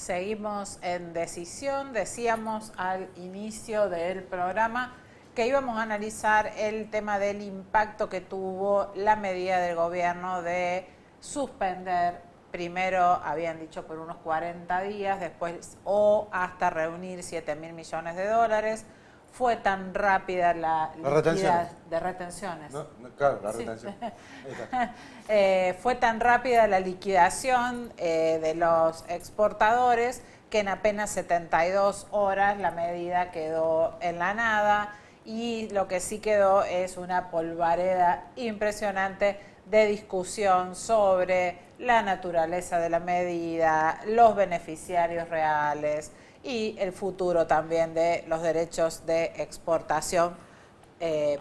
Seguimos en Decisión. Decíamos al inicio del programa que íbamos a analizar el tema del impacto que tuvo la medida del gobierno de suspender, primero habían dicho por unos 40 días, después o hasta reunir 7.000 millones de dólares. Fue tan rápida la liquidez de retenciones. Claro, la retención. Fue tan rápida la liquidación de los exportadores que en apenas 72 horas la medida quedó en la nada, y lo que sí quedó es una polvareda impresionante de discusión sobre la naturaleza de la medida, los beneficiarios reales y el futuro también de los derechos de exportación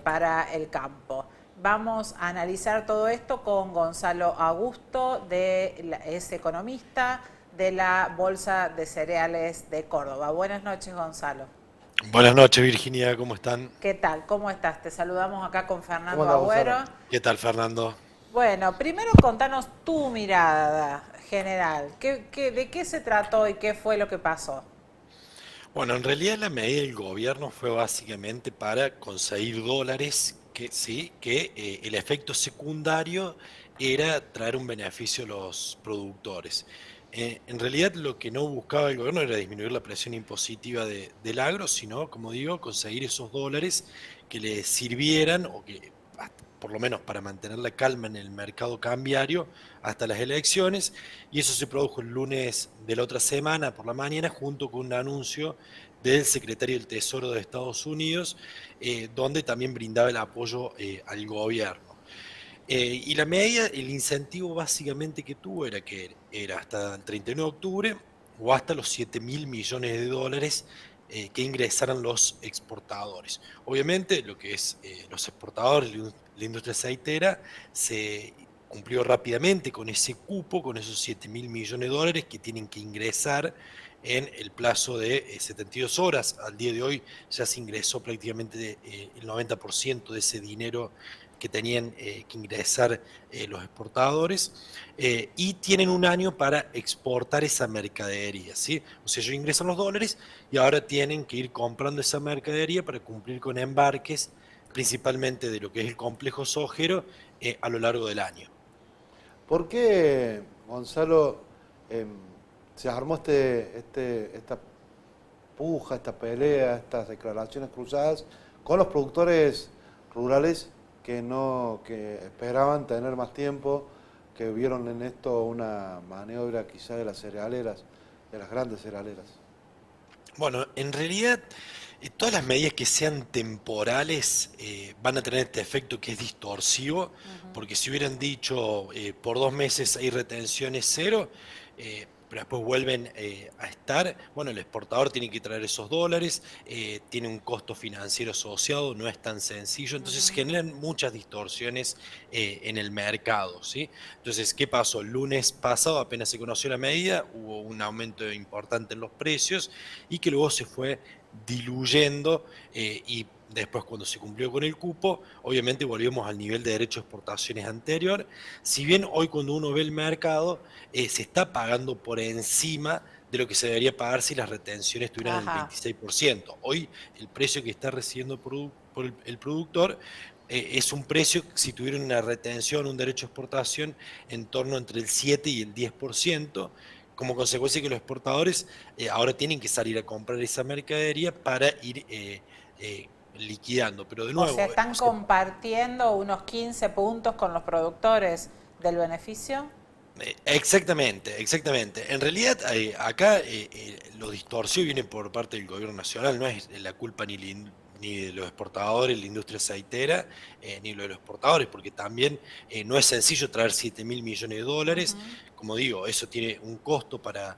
para el campo. Vamos a analizar todo esto con Gonzalo Augusto, es economista de la Bolsa de Cereales de Córdoba. Buenas noches, Gonzalo. Buenas noches, Virginia, ¿cómo están? ¿Qué tal? ¿Cómo estás? Te saludamos acá con Fernando Agüero. ¿Qué tal, Fernando? Bueno, primero contanos tu mirada general. ¿De qué se trató y qué fue lo que pasó? Bueno, en realidad la medida del gobierno fue básicamente para conseguir dólares, que el efecto secundario era traer un beneficio a los productores. En realidad lo que no buscaba el gobierno era disminuir la presión impositiva del agro, sino, como digo, conseguir esos dólares que le sirvieran, o que por lo menos para mantener la calma en el mercado cambiario hasta las elecciones, y eso se produjo el lunes de la otra semana por la mañana, junto con un anuncio del secretario del Tesoro de Estados Unidos, donde también brindaba el apoyo al gobierno. Y la medida, el incentivo básicamente que tuvo era que era hasta el 31 de octubre o hasta los 7.000 millones de dólares que ingresaran los exportadores. Obviamente lo que es los exportadores, la industria aceitera, se cumplió rápidamente con ese cupo, con esos 7.000 millones de dólares que tienen que ingresar en el plazo de 72 horas. Al día de hoy ya se ingresó prácticamente el 90% de ese dinero que tenían que ingresar los exportadores, y tienen un año para exportar esa mercadería, ¿sí? O sea, ellos ingresan los dólares y ahora tienen que ir comprando esa mercadería para cumplir con embarques, principalmente de lo que es el complejo sojero, a lo largo del año. ¿Por qué, Gonzalo, se armó esta puja, esta pelea, estas declaraciones cruzadas con los productores rurales que esperaban tener más tiempo, que vieron en esto una maniobra quizá de las cerealeras, de las grandes cerealeras? Bueno, en realidad todas las medidas que sean temporales van a tener este efecto que es distorsivo, porque si hubieran dicho por 2 meses hay retenciones cero, pero después vuelven a estar, bueno, el exportador tiene que traer esos dólares, tiene un costo financiero asociado, no es tan sencillo, entonces generan muchas distorsiones en el mercado, ¿sí? Entonces, ¿qué pasó? El lunes pasado, apenas se conoció la medida, hubo un aumento importante en los precios y que luego se fue diluyendo, y después, cuando se cumplió con el cupo, obviamente volvimos al nivel de derecho de exportaciones anterior. Si bien hoy, cuando uno ve el mercado, se está pagando por encima de lo que se debería pagar si las retenciones tuvieran el 26%. Hoy el precio que está recibiendo por el productor es un precio, si tuvieran una retención, un derecho de exportación, en torno entre el 7 y el 10%, como consecuencia que los exportadores ahora tienen que salir a comprar esa mercadería para ir liquidando. Pero de nuevo, o sea, ¿están compartiendo unos 15 puntos con los productores del beneficio? Exactamente, exactamente. En realidad, acá lo distorsivo viene por parte del gobierno nacional, no es la culpa ni de los exportadores, la industria aceitera, ni lo de los exportadores, porque también no es sencillo traer 7.000 millones de dólares. Como digo, eso tiene un costo para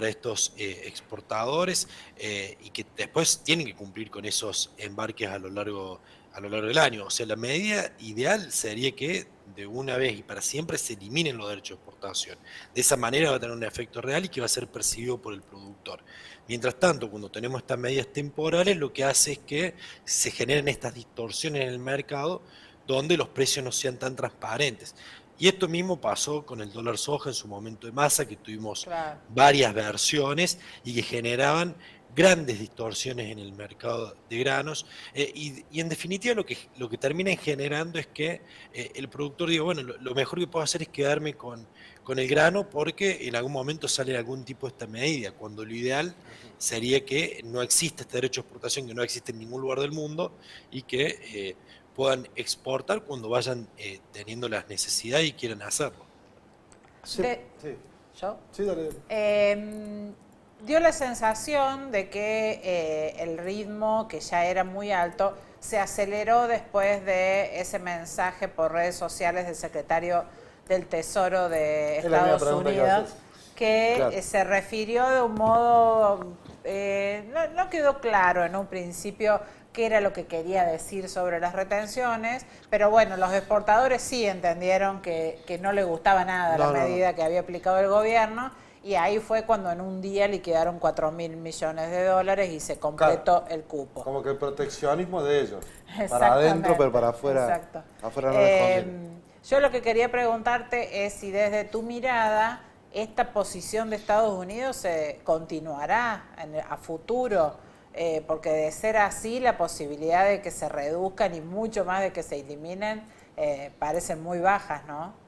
estos exportadores, y que después tienen que cumplir con esos embarques a lo largo del año. O sea, la medida ideal sería que de una vez y para siempre se eliminen los derechos de exportación. De esa manera va a tener un efecto real y que va a ser percibido por el productor. Mientras tanto, cuando tenemos estas medidas temporales, lo que hace es que se generen estas distorsiones en el mercado, donde los precios no sean tan transparentes. Y esto mismo pasó con el dólar soja en su momento de masa, que tuvimos Claro. varias versiones y que generaban grandes distorsiones en el mercado de granos. Y en definitiva lo que termina generando es que el productor diga, bueno, lo mejor que puedo hacer es quedarme con el grano porque en algún momento sale algún tipo de esta medida, cuando lo ideal sería que no exista este derecho de exportación, que no existe en ningún lugar del mundo y que puedan exportar cuando vayan teniendo las necesidades y quieran hacerlo. Sí, De- sí, ¿Yo? sí, dale. Dio la sensación de que el ritmo, que ya era muy alto, se aceleró después de ese mensaje por redes sociales del secretario del Tesoro de Es la misma Estados pregunta que Unidos, haces. que Claro. se refirió de un modo, no quedó claro en un principio qué era lo que quería decir sobre las retenciones, pero bueno, los exportadores sí entendieron que no les gustaba nada la No, no, no. medida que había aplicado el gobierno, y ahí fue cuando en un día liquidaron 4.000 millones de dólares y se completó el cupo. Como que el proteccionismo de ellos. Para Exactamente, adentro, pero para afuera. exacto. Afuera no les conviene. Yo lo que quería preguntarte es si desde tu mirada esta posición de Estados Unidos se continuará a futuro, porque de ser así la posibilidad de que se reduzcan y mucho más de que se eliminen parecen muy bajas, ¿no?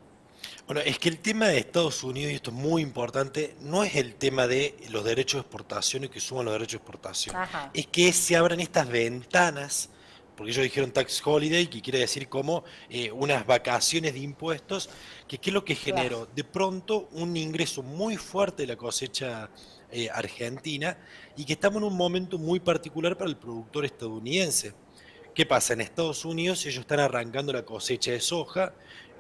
Bueno, es que el tema de Estados Unidos, y esto es muy importante, no es el tema de los derechos de exportación y que suban los derechos de exportación. Ajá. Es que se abran estas ventanas, porque ellos dijeron tax holiday, que quiere decir como unas vacaciones de impuestos, que qué es lo que Claro. generó. De pronto un ingreso muy fuerte de la cosecha argentina y que estamos en un momento muy particular para el productor estadounidense. ¿Qué pasa? En Estados Unidos ellos están arrancando la cosecha de soja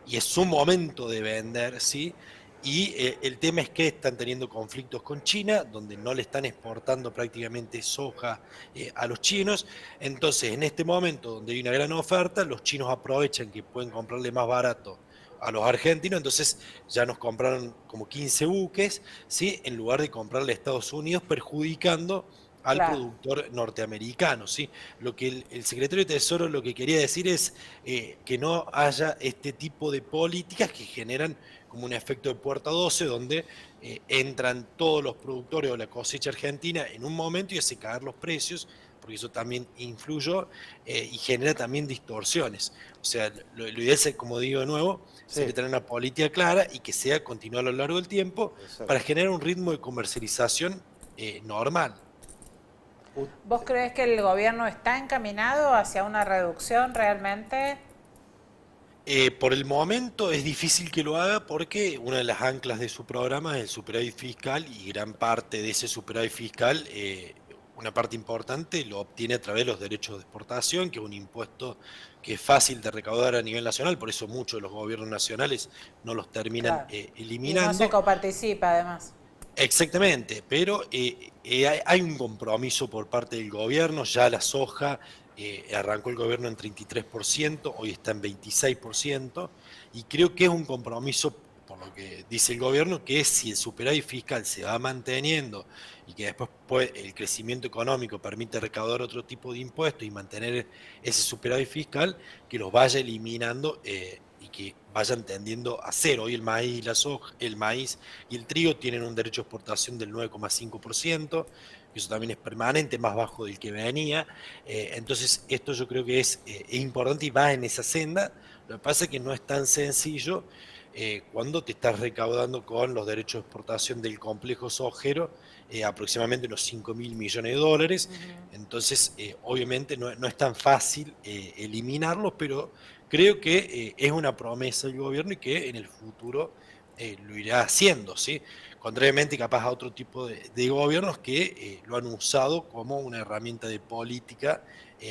y es su momento de vender, ¿sí? Y el tema es que están teniendo conflictos con China, donde no le están exportando prácticamente soja a los chinos. Entonces, en este momento donde hay una gran oferta, los chinos aprovechan que pueden comprarle más barato a los argentinos, entonces ya nos compraron como 15 buques, ¿sí? En lugar de comprarle a Estados Unidos, perjudicando al Claro. productor norteamericano, ¿sí? Lo que el secretario de Tesoro lo que quería decir es que no haya este tipo de políticas que generan como un efecto de puerta 12, donde entran todos los productores o la cosecha argentina en un momento y hace caer los precios, porque eso también influyó y genera también distorsiones. O sea, lo ideal es, como digo de nuevo, Sí. sería tener una política clara y que sea continua a lo largo del tiempo Exacto. para generar un ritmo de comercialización normal. ¿Vos creés que el gobierno está encaminado hacia una reducción realmente? Por el momento es difícil que lo haga porque una de las anclas de su programa es el superávit fiscal y gran parte de ese superávit fiscal, una parte importante, lo obtiene a través de los derechos de exportación, que es un impuesto que es fácil de recaudar a nivel nacional, por eso muchos de los gobiernos nacionales no los terminan Claro. Y no se eliminando. coparticipa además. Exactamente, pero hay un compromiso por parte del gobierno, ya la soja arrancó el gobierno en 33%, hoy está en 26%, y creo que es un compromiso, por lo que dice el gobierno, que si el superávit fiscal se va manteniendo y que después el crecimiento económico permite recaudar otro tipo de impuestos y mantener ese superávit fiscal, que los vaya eliminando y que vayan tendiendo a cero. Hoy el maíz, la soja, el maíz y el trigo tienen un derecho de exportación del 9,5%, que eso también es permanente, más bajo del que venía. Entonces, esto yo creo que es importante y va en esa senda. Lo que pasa es que no es tan sencillo cuando te estás recaudando con los derechos de exportación del complejo sojero aproximadamente unos 5.000 millones de dólares. Entonces, obviamente no es tan fácil eliminarlos, pero creo que es una promesa del gobierno y que en el futuro lo irá haciendo, ¿sí? Contrariamente capaz a otro tipo de gobiernos que lo han usado como una herramienta de política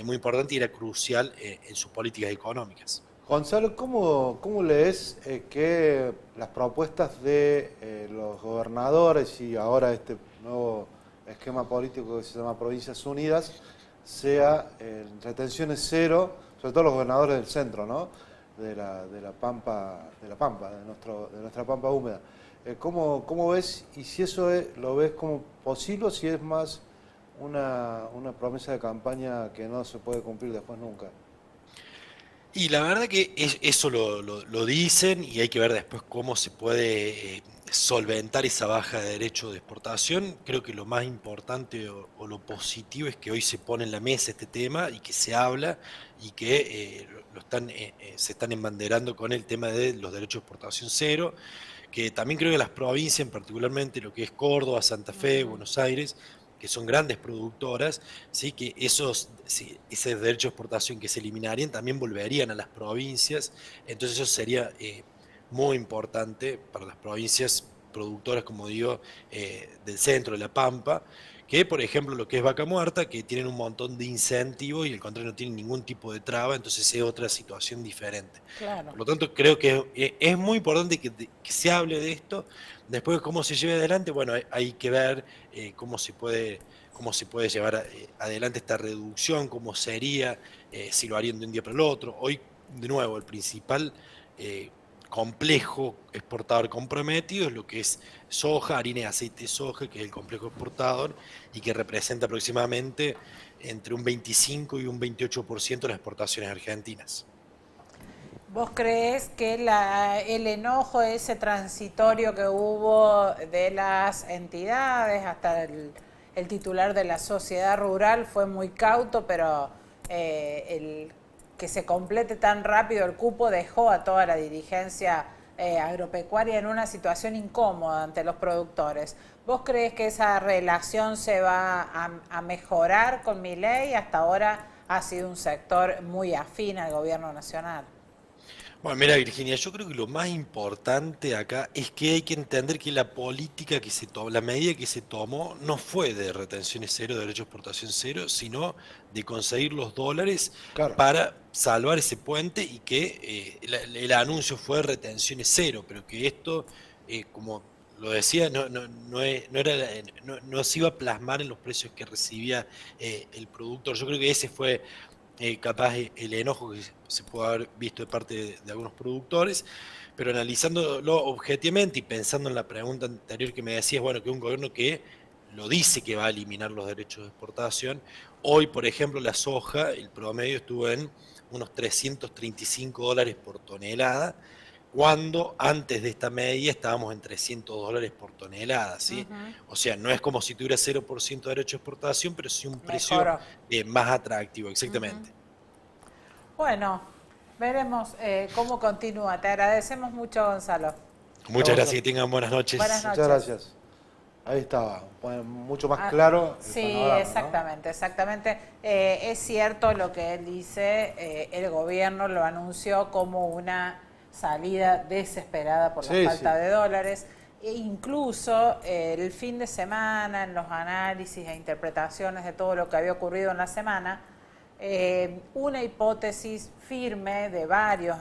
muy importante y era crucial en sus políticas económicas. Gonzalo, ¿cómo lees que las propuestas de los gobernadores y ahora este nuevo esquema político que se llama Provincias Unidas sea retenciones cero, sobre todo los gobernadores del centro, ¿no? De la Pampa, de nuestra Pampa húmeda? ¿Cómo ves y si eso lo ves como posible o si es más una promesa de campaña que no se puede cumplir después nunca? Y la verdad que eso lo dicen y hay que ver después cómo se puede solventar esa baja de derecho de exportación. Creo que lo más importante o lo positivo es que hoy se pone en la mesa este tema y que se habla y que se están embanderando con el tema de los derechos de exportación cero, que también creo que las provincias, particularmente lo que es Córdoba, Santa Fe, Ujú. Buenos Aires, que son grandes productoras, ¿sí? Que ese derecho de exportación que se eliminarían también volverían a las provincias, entonces eso sería muy importante para las provincias productoras, como digo, del centro, de La Pampa, que por ejemplo lo que es Vaca Muerta, que tienen un montón de incentivos y el contrario no tienen ningún tipo de traba, entonces es otra situación diferente. Claro. Por lo tanto, creo que es muy importante que se hable de esto. Después, cómo se lleve adelante, bueno, hay que ver cómo se puede llevar adelante esta reducción, cómo sería, si lo harían de un día para el otro. Hoy, de nuevo, el principal eh, complejo exportador comprometido es lo que es soja, harina y aceite de soja, que es el complejo exportador y que representa aproximadamente entre un 25 y un 28% de las exportaciones argentinas. ¿Vos crees que el enojo ese transitorio que hubo de las entidades hasta el titular de la sociedad rural fue muy cauto, pero el que se complete tan rápido el cupo dejó a toda la dirigencia agropecuaria en una situación incómoda ante los productores? ¿Vos crees que esa relación se va a mejorar con Milei? Hasta ahora ha sido un sector muy afín al gobierno nacional. Bueno, mira, Virginia, yo creo que lo más importante acá es que hay que entender que la política que se tomó, la medida que se tomó, no fue de retenciones cero, de derecho de exportación cero, sino de conseguir los dólares Claro. para salvar ese puente y que el anuncio fue retenciones cero, pero que esto, como lo decía, no se iba a plasmar en los precios que recibía el productor. Yo creo que ese fue capaz el enojo que se puede haber visto de parte de algunos productores, pero analizándolo objetivamente y pensando en la pregunta anterior que me decías, bueno, que un gobierno que lo dice que va a eliminar los derechos de exportación, hoy, por ejemplo, la soja, el promedio estuvo en unos $335 por tonelada, cuando antes de esta medida estábamos en $300 por tonelada, ¿sí? Ujú. O sea, no es como si tuviera 0% de derecho de exportación, pero sí un precio Mejoró. más atractivo, Ujú. exactamente. Bueno, veremos cómo continúa. Te agradecemos mucho, Gonzalo. Muchas Chao, gracias, Gonzalo. que tengan buenas Buenas noches. Muchas noches. gracias. Ahí estaba, bueno, mucho más Ah, claro el sí, panorama, ¿no? exactamente, exactamente. Es cierto lo que él dice, el gobierno lo anunció como una salida desesperada por la Sí, falta sí. de dólares. E incluso el fin de semana, en los análisis e interpretaciones de todo lo que había ocurrido en la semana, una hipótesis firme de varios